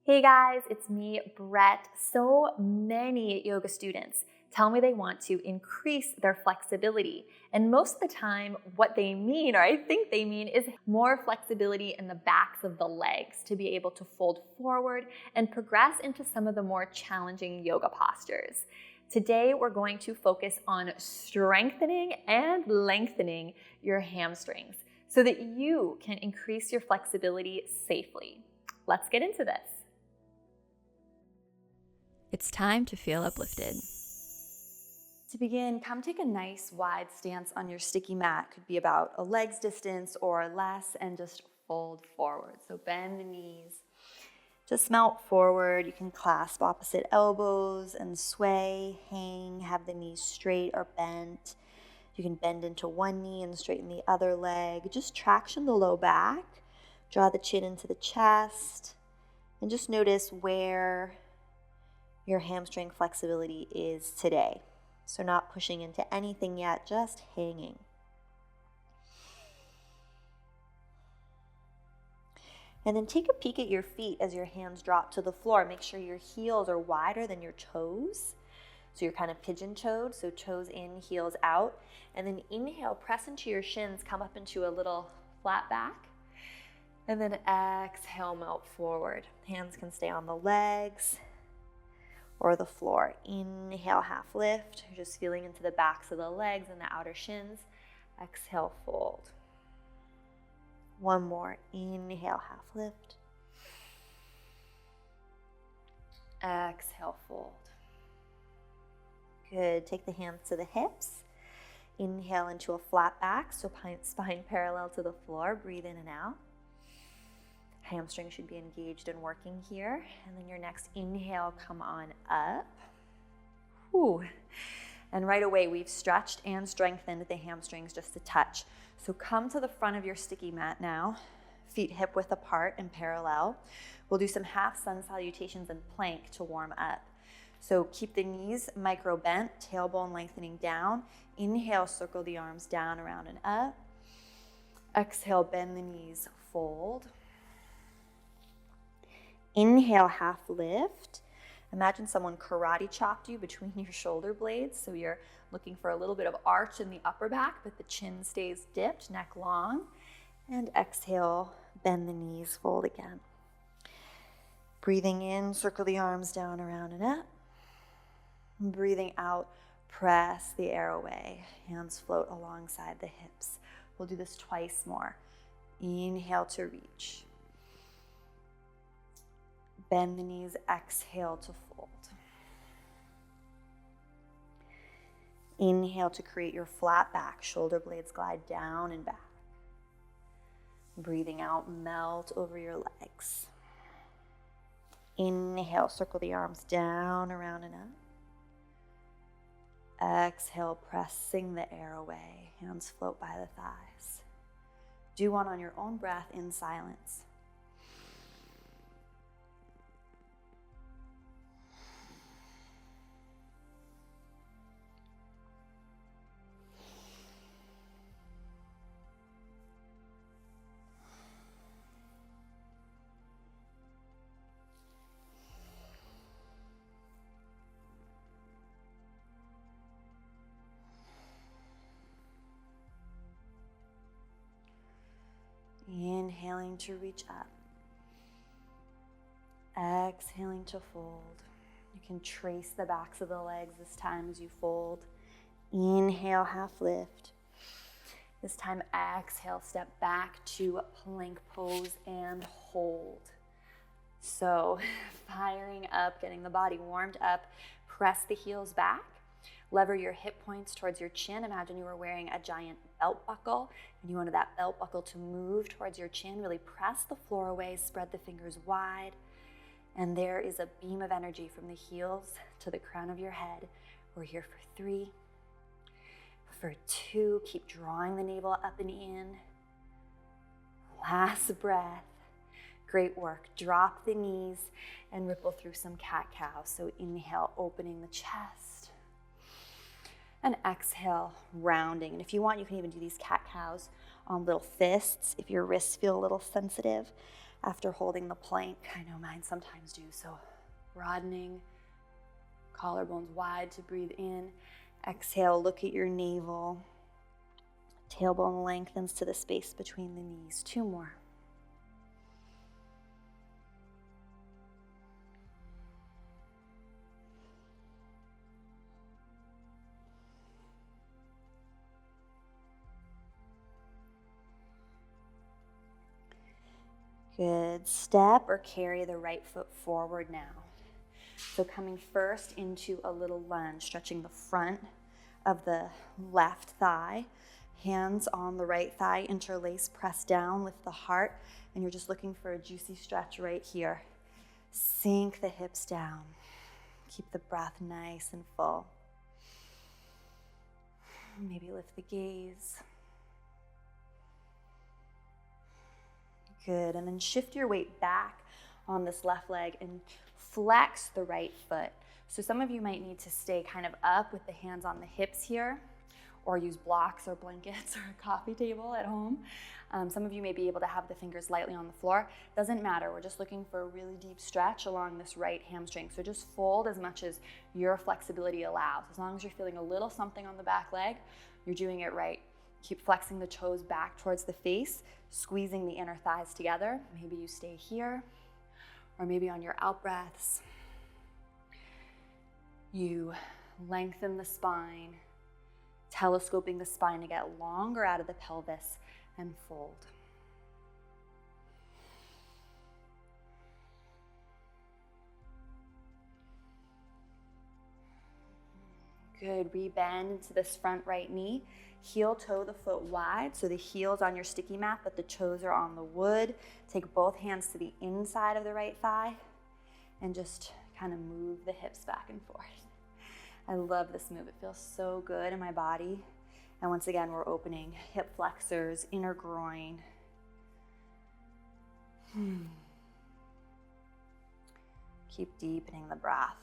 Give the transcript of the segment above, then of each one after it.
Hey guys, it's me, Brett. So many yoga students tell me they want to increase their flexibility. And most of the time, what they mean, or I think they mean, is more flexibility in the backs of the legs to be able to fold forward and progress into some of the more challenging yoga postures. Today, we're going to focus on strengthening and lengthening your hamstrings so that you can increase your flexibility safely. Let's get into this. It's time to feel uplifted. To begin, come take a nice wide stance on your sticky mat. Could be about a leg's distance or less, and just fold forward. So bend the knees. Just melt forward. You can clasp opposite elbows and sway, hang, have the knees straight or bent. You can bend into one knee and straighten the other leg. Just traction the low back. Draw the chin into the chest. And just notice where your hamstring flexibility is today. So not pushing into anything yet, just hanging. And then take a peek at your feet as your hands drop to the floor. Make sure your heels are wider than your toes. So you're kind of pigeon-toed, so toes in, heels out. And then inhale, press into your shins, come up into a little flat back. And then exhale, melt forward. Hands can stay on the legs or the floor. Inhale, half lift. You're just feeling into the backs of the legs and the outer shins. Exhale, fold. One more. Inhale, half lift. Exhale, fold. Good. Take the hands to the hips. Inhale into a flat back, so spine parallel to the floor. Breathe in and out. Hamstring should be engaged and working here. And then your next inhale, come on up. Whew. And right away, we've stretched and strengthened the hamstrings just a touch. So come to the front of your sticky mat now. Feet hip width apart and parallel. We'll do some half sun salutations and plank to warm up. So keep the knees micro bent, tailbone lengthening down. Inhale, circle the arms down, around, and up. Exhale, bend the knees, fold. Inhale, half lift. Imagine someone karate chopped you between your shoulder blades. So you're looking for a little bit of arch in the upper back, but the chin stays dipped, neck long. And exhale, bend the knees, fold again. Breathing in, circle the arms down, around, and up. Breathing out, press the air away. Hands float alongside the hips. We'll do this twice more. Inhale to reach. Bend the knees, exhale to fold. Inhale to create your flat back. Shoulder blades glide down and back. Breathing out, melt over your legs. Inhale, circle the arms down, around, and up. Exhale, pressing the air away. Hands float by the thighs. Do one on your own breath in silence. Inhaling to reach up. Exhaling to fold. You can trace the backs of the legs this time as you fold. Inhale, half lift. This time, exhale, step back to plank pose and hold. So, firing up, getting the body warmed up. Press the heels back. Lever your hip points towards your chin. Imagine you were wearing a giant belt buckle and you wanted that belt buckle to move towards your chin. Really press the floor away, spread the fingers wide. And there is a beam of energy from the heels to the crown of your head. We're here for 3. For 2, keep drawing the navel up and in. Last breath. Great work. Drop the knees and ripple through some cat-cow. So inhale, opening the chest. And exhale, rounding. And if you want, you can even do these cat-cows on little fists if your wrists feel a little sensitive. after holding the plank. I know mine sometimes do. So broadening, collarbones wide to breathe in. Exhale, look at your navel. Tailbone lengthens to the space between the knees. 2 more. Good. Step or carry the right foot forward now. So coming first into a little lunge, stretching the front of the left thigh. Hands on the right thigh, interlace, press down with the heart, and you're just looking for a juicy stretch right here. Sink the hips down. Keep the breath nice and full. Maybe lift the gaze. Good, and then shift your weight back on this left leg and flex the right foot. So some of you might need to stay kind of up with the hands on the hips here, or use blocks or blankets or a coffee table at home. Some of you may be able to have the fingers lightly on the floor. Doesn't matter, we're just looking for a really deep stretch along this right hamstring. So just fold as much as your flexibility allows. As long as you're feeling a little something on the back leg, you're doing it right. Keep flexing the toes back towards the face, squeezing the inner thighs together. Maybe you stay here, or maybe on your out breaths, you lengthen the spine, telescoping the spine to get longer out of the pelvis, and fold. Good, rebend into this front right knee. Heel toe the foot wide, so the heel's on your sticky mat, but the toes are on the wood. Take both hands to the inside of the right thigh and just kind of move the hips back and forth. I love this move. It feels so good in my body. And once again, we're opening hip flexors, inner groin. Keep deepening the breath.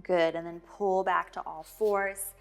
Good, and then pull back to all fours.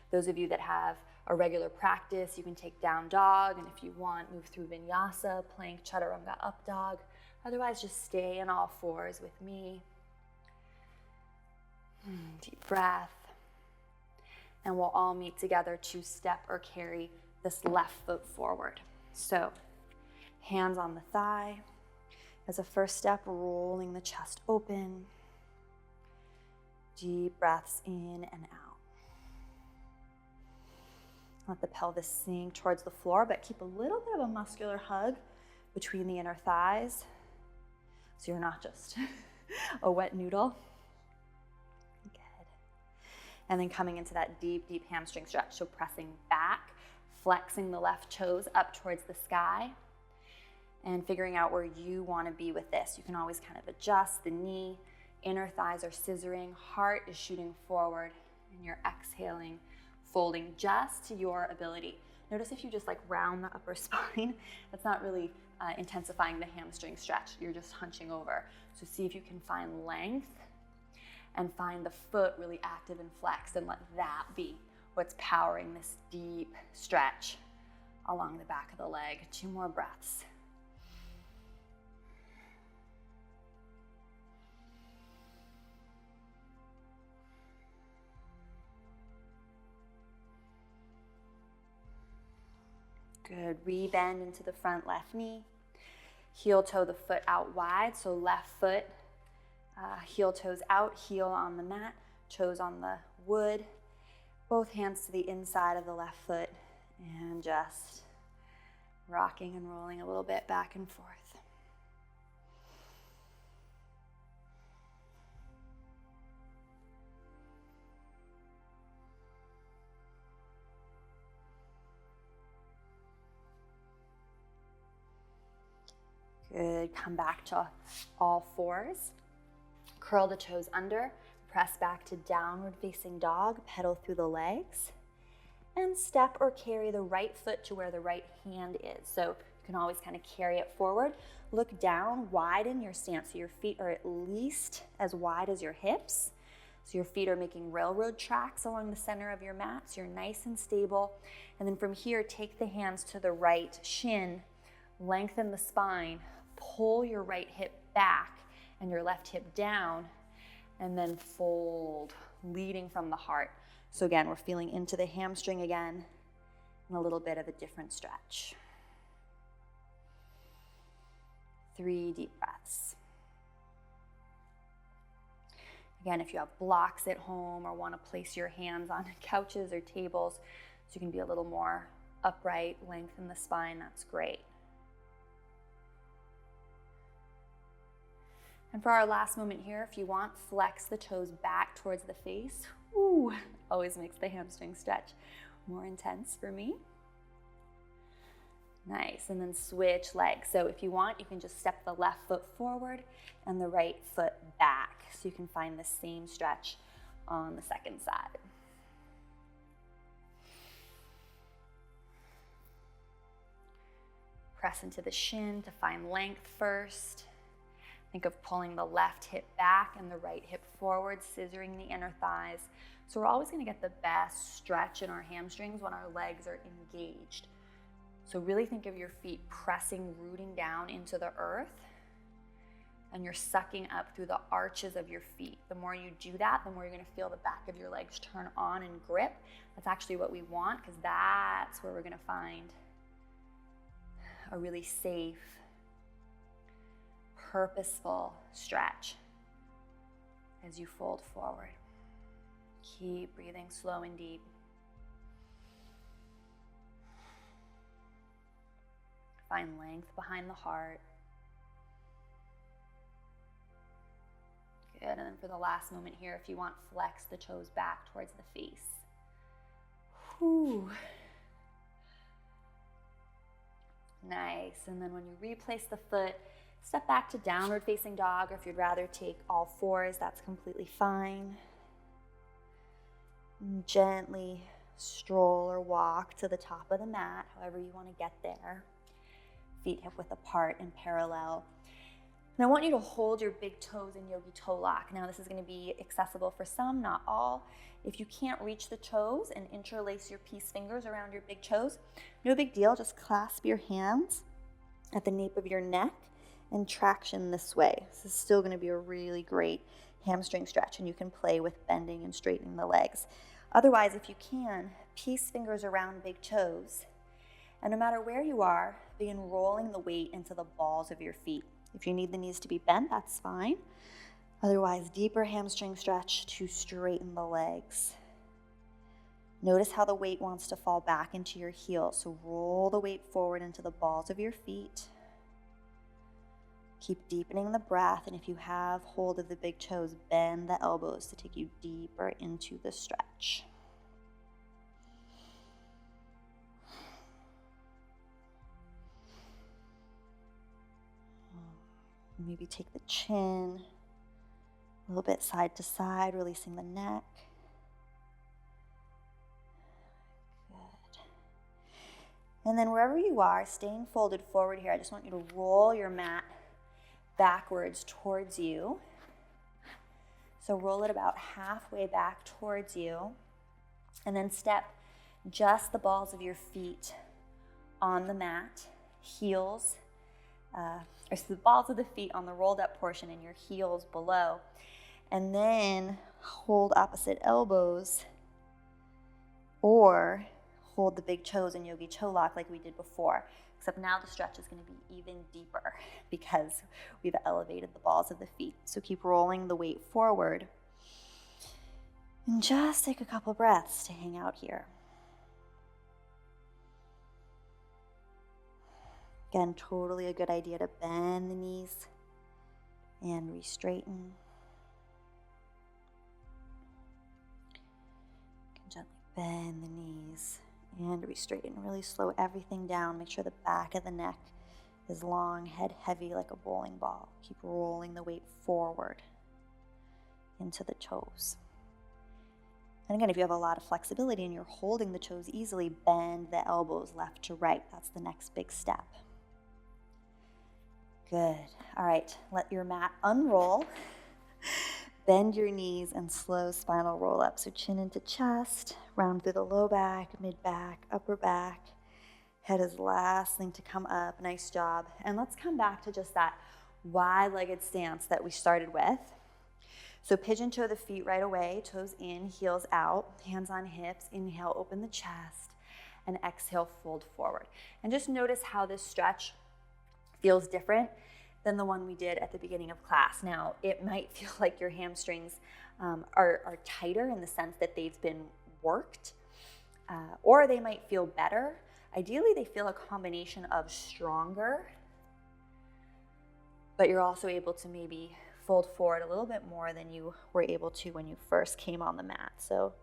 Those of you that have a regular practice, you can take down dog, and if you want, move through vinyasa, plank, chaturanga, up dog. Otherwise, just stay in all fours with me. Deep breath. And we'll all meet together to step or carry this left foot forward. So, hands on the thigh. As a first step, rolling the chest open. Deep breaths in and out. Let the pelvis sink towards the floor, but keep a little bit of a muscular hug between the inner thighs, so you're not just a wet noodle. Good. And then coming into that deep, deep hamstring stretch, so pressing back, flexing the left toes up towards the sky, and figuring out where you want to be with this. You can always kind of adjust the knee. Inner thighs are scissoring, heart is shooting forward, and you're exhaling, folding just to your ability. Notice if you just like round the upper spine, that's not really intensifying the hamstring stretch. You're just hunching over. So see if you can find length and find the foot really active and flexed, and let that be what's powering this deep stretch along the back of the leg. 2 more breaths. Good, rebend into the front left knee. Heel toe the foot out wide, so left foot, heel toes out, heel on the mat, toes on the wood. Both hands to the inside of the left foot, and just rocking and rolling a little bit back and forth. Good, come back to all fours. Curl the toes under, press back to downward facing dog, pedal through the legs, and step or carry the right foot to where the right hand is. So you can always kind of carry it forward. Look down, widen your stance so your feet are at least as wide as your hips. So your feet are making railroad tracks along the center of your mat, so you're nice and stable. And then from here, take the hands to the right shin, lengthen the spine, pull your right hip back and your left hip down, and then fold, leading from the heart. So again, we're feeling into the hamstring again, and a little bit of a different stretch. 3 deep breaths. Again, if you have blocks at home or want to place your hands on couches or tables so you can be a little more upright, lengthen the spine, that's great. And for our last moment here, if you want, flex the toes back towards the face. Ooh, always makes the hamstring stretch more intense for me. Nice, and then switch legs. So if you want, you can just step the left foot forward and the right foot back. So you can find the same stretch on the second side. Press into the shin to find length first. Think of pulling the left hip back and the right hip forward, scissoring the inner thighs. So we're always gonna get the best stretch in our hamstrings when our legs are engaged. So really think of your feet pressing, rooting down into the earth, and you're sucking up through the arches of your feet. The more you do that, the more you're gonna feel the back of your legs turn on and grip. That's actually what we want, because that's where we're gonna find a really safe, purposeful stretch as you fold forward. Keep breathing slow and deep. Find length behind the heart. Good, and then for the last moment here, if you want, flex the toes back towards the face. Whew. Nice, and then when you replace the foot, step back to downward facing dog, or if you'd rather take all fours, that's completely fine. And gently stroll or walk to the top of the mat, however you want to get there. Feet hip width apart and parallel. And I want you to hold your big toes in Yogi toe lock. Now this is going to be accessible for some, not all. If you can't reach the toes, and interlace your peace fingers around your big toes, no big deal, just clasp your hands at the nape of your neck and traction this way. This is still going to be a really great hamstring stretch, and you can play with bending and straightening the legs. Otherwise, if you can, peace fingers around big toes. And no matter where you are, begin rolling the weight into the balls of your feet. If you need the knees to be bent, that's fine. Otherwise, deeper hamstring stretch to straighten the legs. Notice how the weight wants to fall back into your heels. So roll the weight forward into the balls of your feet. Keep deepening the breath, and if you have hold of the big toes, bend the elbows to take you deeper into the stretch. Maybe take the chin a little bit side to side, releasing the neck. Good. And then wherever you are, staying folded forward here, I just want you to roll your mat backwards towards you. So roll it about halfway back towards you, and then step just the balls of your feet on the mat, heels, or so the balls of the feet on the rolled up portion and your heels below. And then hold opposite elbows, or hold the big toes in Yogi toe lock like we did before. Except now the stretch is going to be even deeper because we've elevated the balls of the feet. So keep rolling the weight forward. And just take a couple breaths to hang out here. Again, totally a good idea to bend the knees and re-straighten. Gently bend the knees and re-straighten. Really slow everything down. Make sure the back of the neck is long, head heavy like a bowling ball. Keep rolling the weight forward into the toes. And again, if you have a lot of flexibility and you're holding the toes easily, bend the elbows left to right. That's the next big step. Good. All right, let your mat unroll. Bend your knees and slow spinal roll up. So chin into chest, round through the low back, mid back, upper back. Head is the last thing to come up. Nice job. And let's come back to just that wide-legged stance that we started with. So pigeon toe the feet right away, toes in, heels out, hands on hips. Inhale, open the chest, and exhale, fold forward. And just notice how this stretch feels different than the one we did at the beginning of class. Now, it might feel like your hamstrings are tighter in the sense that they've been worked, or they might feel better. Ideally, they feel a combination of stronger, but you're also able to maybe fold forward a little bit more than you were able to when you first came on the mat. So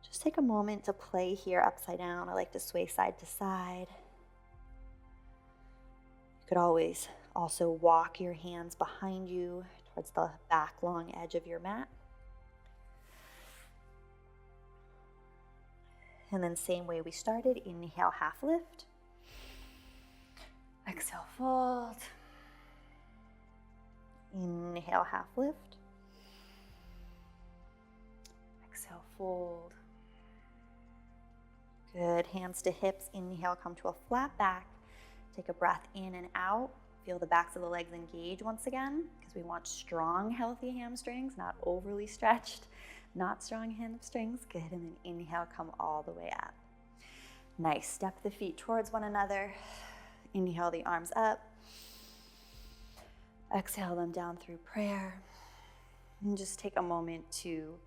just take a moment to play here upside down. I like to sway side to side. You could always also walk your hands behind you towards the back long edge of your mat. And then same way we started, inhale, half lift. Exhale, fold. Inhale, half lift. Exhale, fold. Good, hands to hips. Inhale, come to a flat back. Take a breath in and out. Feel the backs of the legs engage once again, because we want strong, healthy hamstrings, not overly stretched, not strong hamstrings. Good, and then inhale, come all the way up. Nice, step the feet towards one another. Inhale the arms up. Exhale them down through prayer. And just take a moment to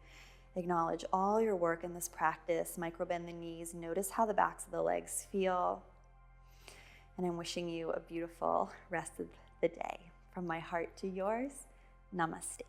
acknowledge all your work in this practice. Micro bend the knees. Notice how the backs of the legs feel. And I'm wishing you a beautiful rest of the day. From my heart to yours, namaste.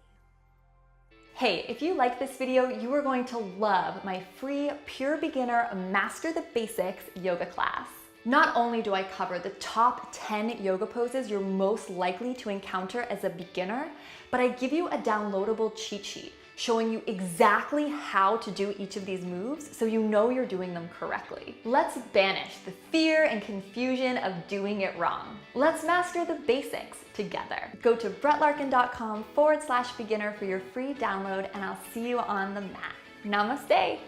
Hey, if you like this video, you are going to love my free Pure Beginner Master the Basics yoga class. Not only do I cover the top 10 yoga poses you're most likely to encounter as a beginner, but I give you a downloadable cheat sheet showing you exactly how to do each of these moves so you know you're doing them correctly. Let's banish the fear and confusion of doing it wrong. Let's master the basics together. Go to brettlarkin.com/beginner for your free download, and I'll see you on the mat. Namaste.